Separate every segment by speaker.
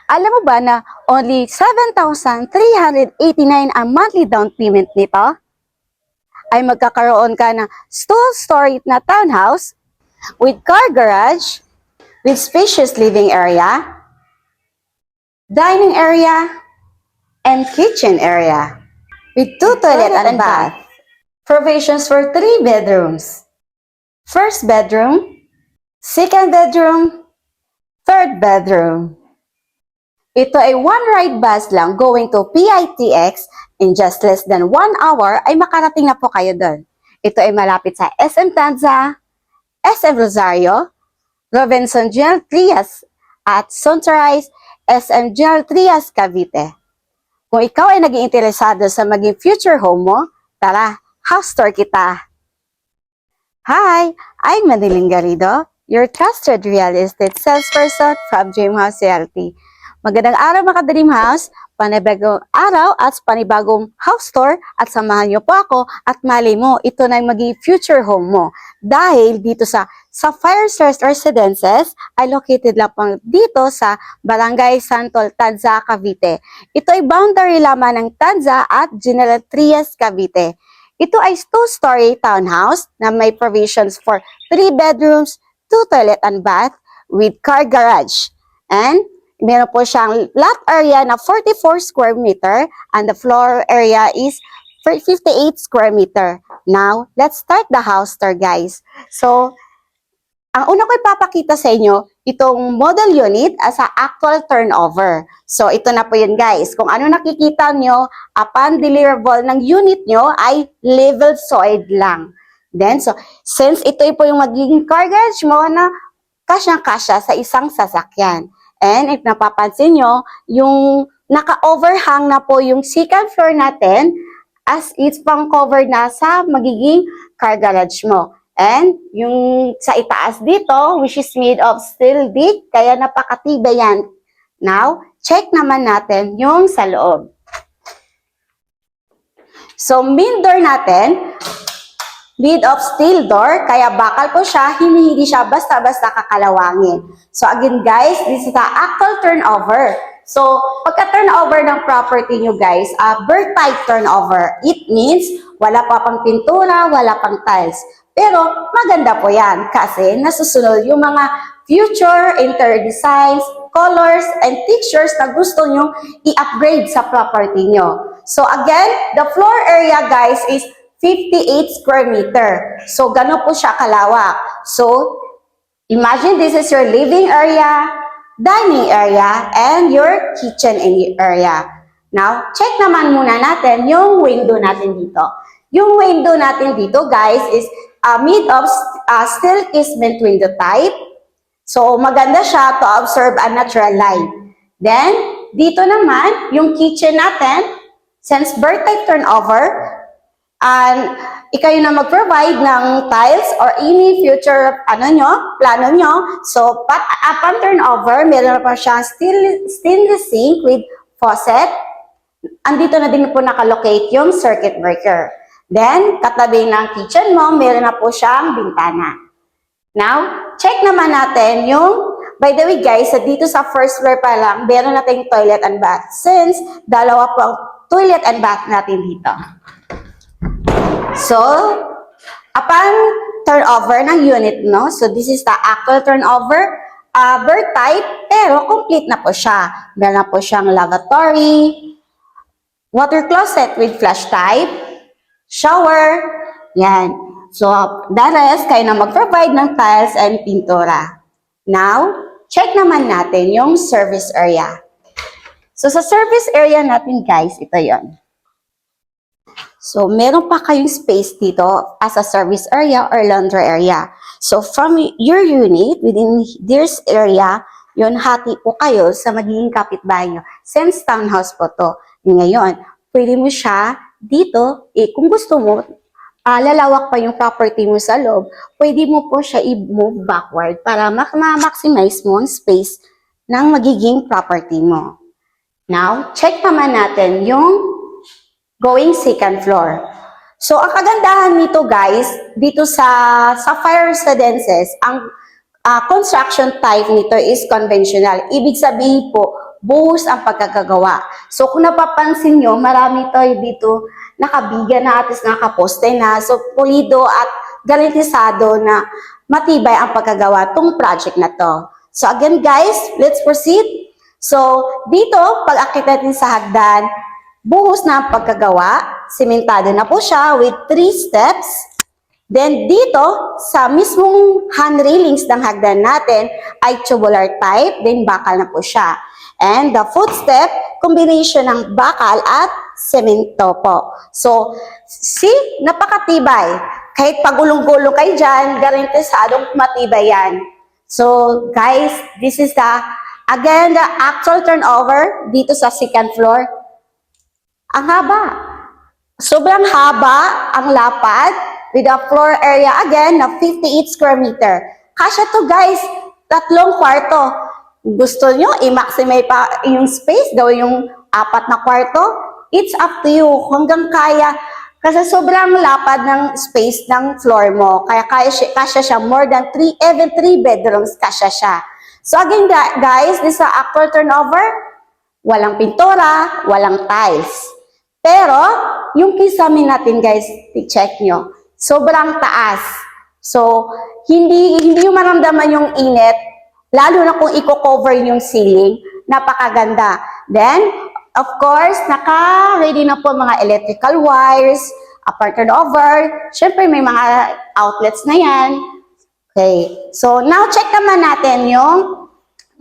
Speaker 1: Alam mo ba na only 7,389 ang monthly down payment nito? Ay magkakaroon ka ng two-story na townhouse with car garage, with spacious living area, dining area, and kitchen area, with two toilet and bath, provisions for 3 bedrooms, first bedroom, second bedroom, third bedroom. Ito ay one ride bus lang going to PITX in just less than 1 hour ay makarating na po kayo doon. Ito ay malapit sa SM Tanza, SM Rosario, Robinson General Trias at Sunrise SM General Trias Cavite. Kung ikaw ay naging interesado sa maging future home mo, tara, house tour kita! Hi, I'm Madeline Garrido, your trusted real estate salesperson from Dream House Realty. Magandang araw mga ka-Dream House, panibagong araw at panibagong house tour at samahan niyo po ako at malay mo, ito na yung maging future home mo. Dahil dito sa Sapphire Stars Residences ay located lang po dito sa Barangay Santol, Tanza, Cavite. Ito ay boundary lamang ng Tanza at General Trias, Cavite. Ito ay two-story townhouse na may provisions for 3 bedrooms, 2 toilet and bath with car garage. And meron po siyang lot area na 44 square meter and the floor area is 58 square meter. Now, let's start the house tour, guys. So, ang una ko ipapakita sa inyo, itong model unit as a actual turnover. So, ito na po yun, guys. Kung ano nakikita nyo, upon deliverable ng unit nyo ay level soil lang. Then, so, since ito po yung magiging car garage mo na kasyang-kasya sa isang sasakyan. And if napapansin nyo, yung naka-overhang na po yung second floor natin as it's pang covered na sa magiging car garage mo. And yung sa itaas dito, which is made of steel deck, kaya napakatibay yan. Now, check naman natin yung sa loob. So, main door natin, made of steel door, kaya bakal po siya, hindi siya basta-basta kakalawangin. So again guys, this is the actual turnover. So pagka-turnover ng property nyo guys, birth type turnover. It means wala pa pang pintura, wala pang tiles. Pero maganda po yan kasi nasusunod yung mga future interior designs, colors, and textures na gusto nyo i-upgrade sa property nyo. So again, the floor area guys is 58 square meter. So, gano'n po siya kalawak. So, imagine this is your living area, dining area, and your kitchen area. Now, check naman muna natin yung window natin dito. Yung window natin dito, guys, is made of steel casement window type. So, maganda siya to absorb a natural light. Then, dito naman, yung kitchen natin, since birth type turnover, and ikaw na mag-provide ng tiles or any future plano nyo. So, upon turnover, meron na pa siyang stainless sink with faucet. Andito na din po nakalocate yung circuit breaker. Then, katabi ng kitchen mo, meron na po siyang bintana. Now, check naman natin yung, by the way guys, dito sa first floor pa lang, meron natin toilet and bath. Since, dalawa po ang toilet and bath natin dito. So, upon turnover ng unit, no? So, this is the actual turnover, birth type, pero complete na po siya. Meron na po siyang lavatory, water closet with flush type, shower, yan. So, the rest, kayo na mag-provide ng tiles and pintura. Now, check naman natin yung service area. So, sa service area natin, guys, ito yon. So, meron pa kayong space dito as a service area or laundry area. So, from your unit, within this area, yun, hati po kayo sa magiging kapitbahay nyo. Since townhouse po to. Ngayon, pwede mo siya dito, kung gusto mo, lalawak pa yung property mo sa loob, pwede mo po siya i-move backward para ma-maximize mo ang space ng magiging property mo. Now, check naman natin yung going second floor. So, ang kagandahan nito guys, dito sa Sapphire Residences, ang construction type nito is conventional. Ibig sabihin po, buhos ang pagkakagawa. So kung napapansin nyo, marami tayo dito nakabiga na at least nakaposte na. So pulido at garantisado na matibay ang pagkagawa tong project na to. So again guys, let's proceed. So dito, pag akit natin sa hagdan, buhos na ang pagkagawa, simentado na po siya with 3 steps. Then dito, sa mismong hand railings ng hagdan natin ay tubular type, then bakal na po siya. And the footstep, combination ng bakal at semento po. So, see, napakatibay. Kahit pagulong-gulong kayo dyan, garantisadong matibay yan. So, guys, this is again, the actual turnover dito sa second floor. Ang haba. Sobrang haba ang lapad with a floor area again na 58 square meter. Kasya to guys, 3 kwarto. Gusto nyo i-maximize pa yung space, gawin yung 4 na kwarto? It's up to you hanggang kaya. Kasi sobrang lapad ng space ng floor mo. Kaya kasya siya more than 3, even 3 bedrooms kasya siya. So again guys, this is a actual turnover. Walang pintura, walang tiles. Pero, yung kisame natin guys, check nyo. Sobrang taas. So, hindi yung maramdaman yung init, lalo na kung i-cover yung ceiling, napakaganda. Then, of course, naka-ready na po mga electrical wires, upper turnover, syempre may mga outlets na yan. Okay, so now check naman natin yung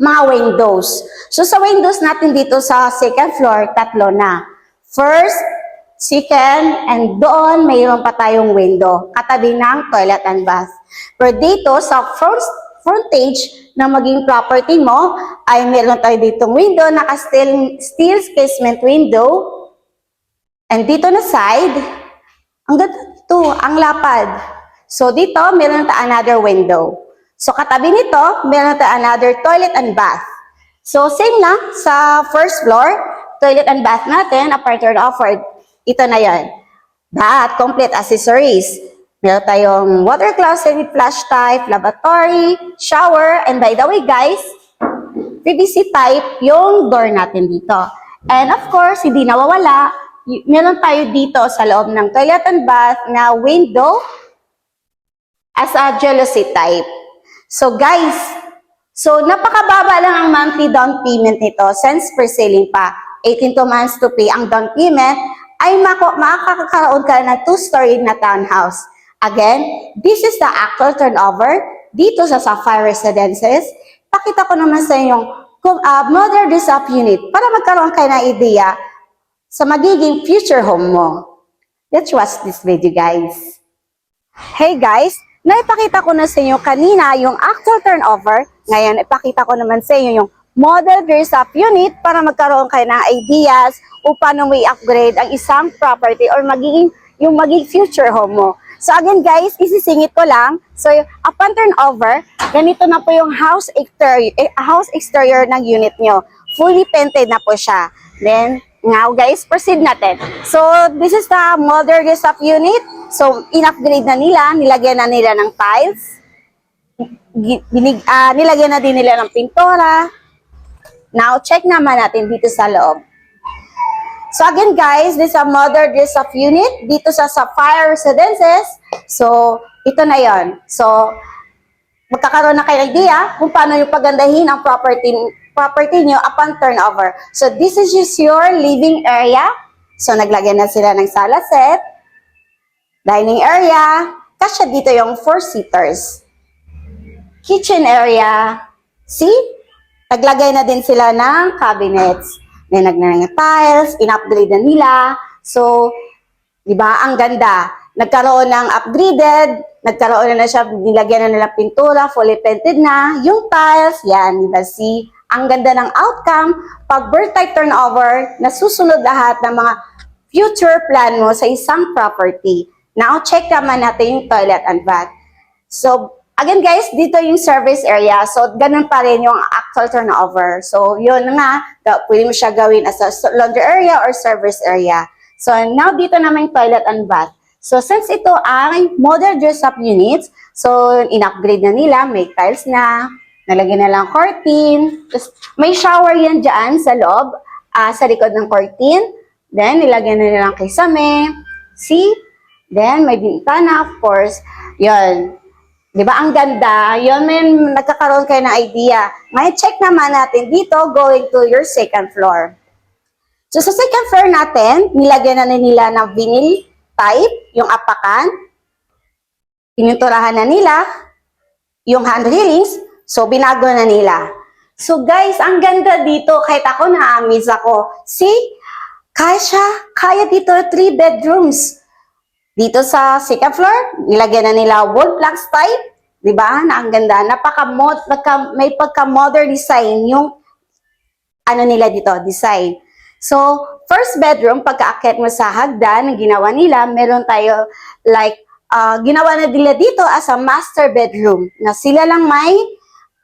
Speaker 1: mga windows. So, sa windows natin dito sa second floor, 3 na. First, second, and doon mayroon pa tayong window, katabi ng toilet and bath. Pero dito sa frontage na maging property mo, ay meron tayo ditong window, naka-steel casement window. And dito na side, ang ganda dito, ang lapad. So dito, meron tayo another window. So katabi nito, meron tayo another toilet and bath. So same lang sa first floor, toilet and bath natin, apartment offered. Ito na yan. That, complete accessories. Meron tayong water closet with flush type, lavatory, shower, and by the way guys, PVC type yung door natin dito. And of course, hindi nawawala, meron tayo dito sa loob ng toilet and bath na window as a jealousy type. So guys, so napakababa lang ang monthly down payment nito since per selling pa. 18 months to pay ang down payment, ay makakakaroon ka ng 2-story na townhouse. Again, this is the actual turnover dito sa Sapphire Residences. Pakita ko naman sa inyong modern dress-up unit para magkaroon kayo ng idea sa magiging future home mo. Let's watch this video, guys. Hey guys, naipakita ko na sa inyo kanina yung actual turnover. Ngayon, ipakita ko naman sa inyo yung model dress-up unit para magkaroon kayo ng ideas o paano mo i-upgrade ang isang property or magiging future home mo. So again guys, isisingit ko lang. So upon turnover, ganito na po yung house exterior ng unit nyo. Fully painted na po siya. Then, now guys, proceed natin. So this is the modern dress-up unit. So in-upgrade na nila, nilagyan na nila ng tiles. Nilagyan na din nila ng pintura. Now, check naman natin dito sa loob. So again guys, this is a modern dress-up unit dito sa Sapphire Residences. So, ito na yon. So, magkakaroon na kayo idea kung paano yung pagandahin ang property nyo upon turnover. So, this is just your living area. So, naglagyan na sila ng sala set, dining area, kasya dito yung 4-seaters. Kitchen area, see? Naglagay na din sila ng cabinets. Nagnanay ng tiles, in-upgrade na nila. So, di ba, ang ganda. Nagkaroon ng upgraded, nagkaroon na siya, nilagyan na nila pintura, fully painted na. Yung tiles, yan, di ba, see? Ang ganda ng outcome. Pag birth type turnover, nasusunod lahat ng mga future plan mo sa isang property. Now, check naman natin yung toilet and bath. So, again guys, dito yung service area. So, ganun pa rin yung actual turnover. So, yun nga, pwede mo siya gawin as a laundry area or service area. So, now dito naman yung toilet and bath. So, since ito ay modern dress-up units, so, in-upgrade na nila, may tiles na, Nalagyan na lang curtain. Tapos, may shower yan dyan sa loob, sa likod ng curtain. Then, nilagyan na lang kisame. See? Then, may bintana, of course. Yun. Di ba? Ang ganda. Yun, may nagkakaroon kayo ng idea. Ngayon, check naman natin dito, going to your second floor. So, sa second floor natin, nilagyan na nila ng vinyl type, yung apakan. Pininturahan na nila yung hand railings. So, binago na nila. So, guys, ang ganda dito. Kahit ako, na-amaze ako. See? Kaya dito 3 bedrooms. Dito sa second floor, nilagyan na nila wall planks type. Diba? Na ang ganda. May pagka-modern design yung ano nila dito, design. So, first bedroom, pagka-akit mo sa hagdan, ang ginawa nila, meron tayo like, ginawa na nila dito as a master bedroom na sila lang may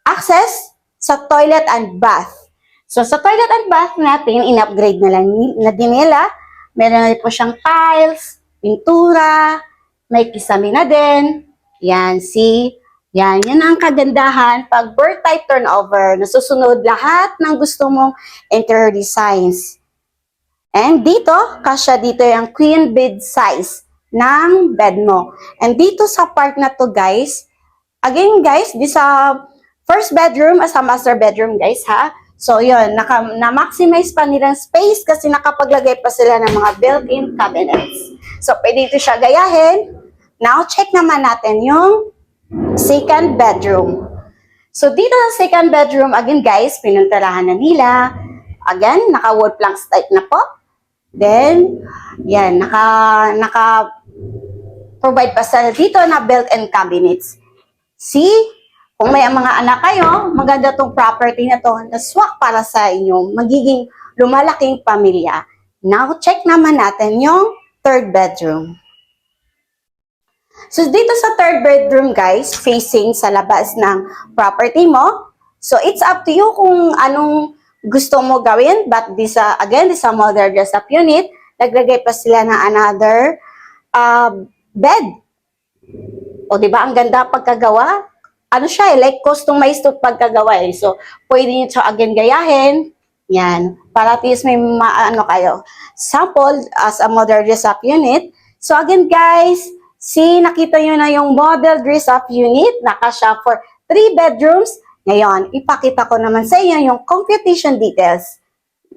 Speaker 1: access sa toilet and bath. So, sa toilet and bath natin, in-upgrade na lang na din nila. Meron na po siyang tiles, pintura, may kisame na din. Yan, see? Yan ang kagandahan pag birth type turnover. Nasusunod lahat ng gusto mong interior designs. And dito, kasya dito yung queen bed size ng bed mo. And dito sa part na to, guys, again, guys, di sa first bedroom as a master bedroom, guys, ha? So, yun, na-maximize pa nilang space kasi nakapaglagay pa sila ng mga built-in cabinets. So, pwede ito siya gayahin. Now, check naman natin yung second bedroom. So, dito sa second bedroom, again, guys, pinunturahan na nila. Again, naka-wood planks type na po. Then, yan, naka-provide pa sila dito na built-in cabinets. See? Kung may mga anak kayo, maganda tong property na to na swak para sa inyo, magiging lumalaking pamilya. Now, check naman natin yung third bedroom. So, dito sa third bedroom, guys, facing sa labas ng property mo. So, it's up to you kung anong gusto mo gawin. But this, again, this is a modern dress-up unit. Naglagay pa sila ng another bed. O, di ba? Ang ganda pagkagawa. Ano siya like customized to pagkagawa So, pwede nyo siya again gayahin. Yan. Para at least may maano kayo. Sample as a modern dress-up unit. So, again, guys, see, nakita nyo na yung model dress-up unit. Nakasya for 3 bedrooms. Ngayon, ipakita ko naman sa inyo yung computation details.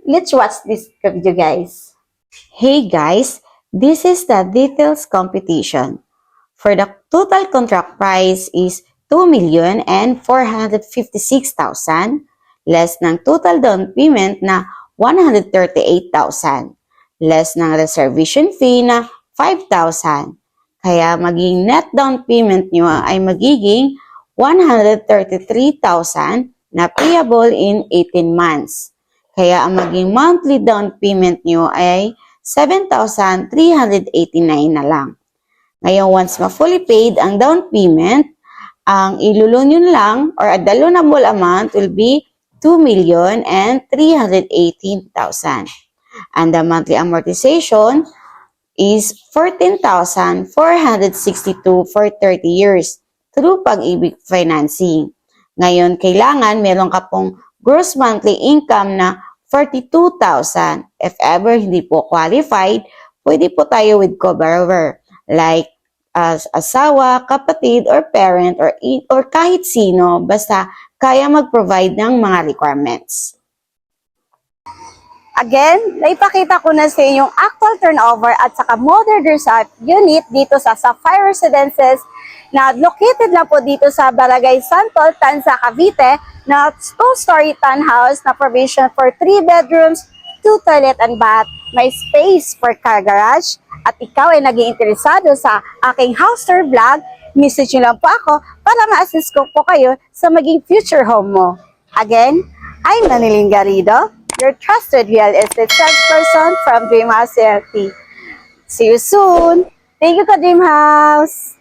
Speaker 1: Let's watch this video, guys. Hey, guys. This is the details computation. For the total contract price is 2,456,000 less ng total down payment na 138,000 less ng reservation fee na 5,000. Kaya maging net down payment nyo ay magiging 133,000 na payable in 18 months. Kaya ang maging monthly down payment nyo ay 7,389 na lang. Ngayon, once ma-fully paid ang down payment, ang ilulun yun lang or the loanable amount will be 2,318,000. And the monthly amortization is 14,462 for 30 years through Pag-ibig Financing. Ngayon, kailangan meron ka pong gross monthly income na 42,000. If ever hindi po qualified, pwede po tayo with co-borrower like as asawa, kapatid, or parent, or kahit sino, basta kaya mag-provide ng mga requirements. Again, naipakita ko na sa inyo yung actual turnover at saka modern dress-up unit dito sa Sapphire Residences na located lang po dito sa Barangay Santol, Tanza, Cavite na 2-story townhouse na provision for 3 bedrooms, 2 toilet and bath, may space for car garage. At ikaw ay naging interesado sa aking house tour vlog, message nyo lang po ako para ma-assist ko po kayo sa maging future home mo. Again, I'm Manilyn Garrido, your trusted real estate salesperson from Dream House Realty. See you soon! Thank you, Dream House!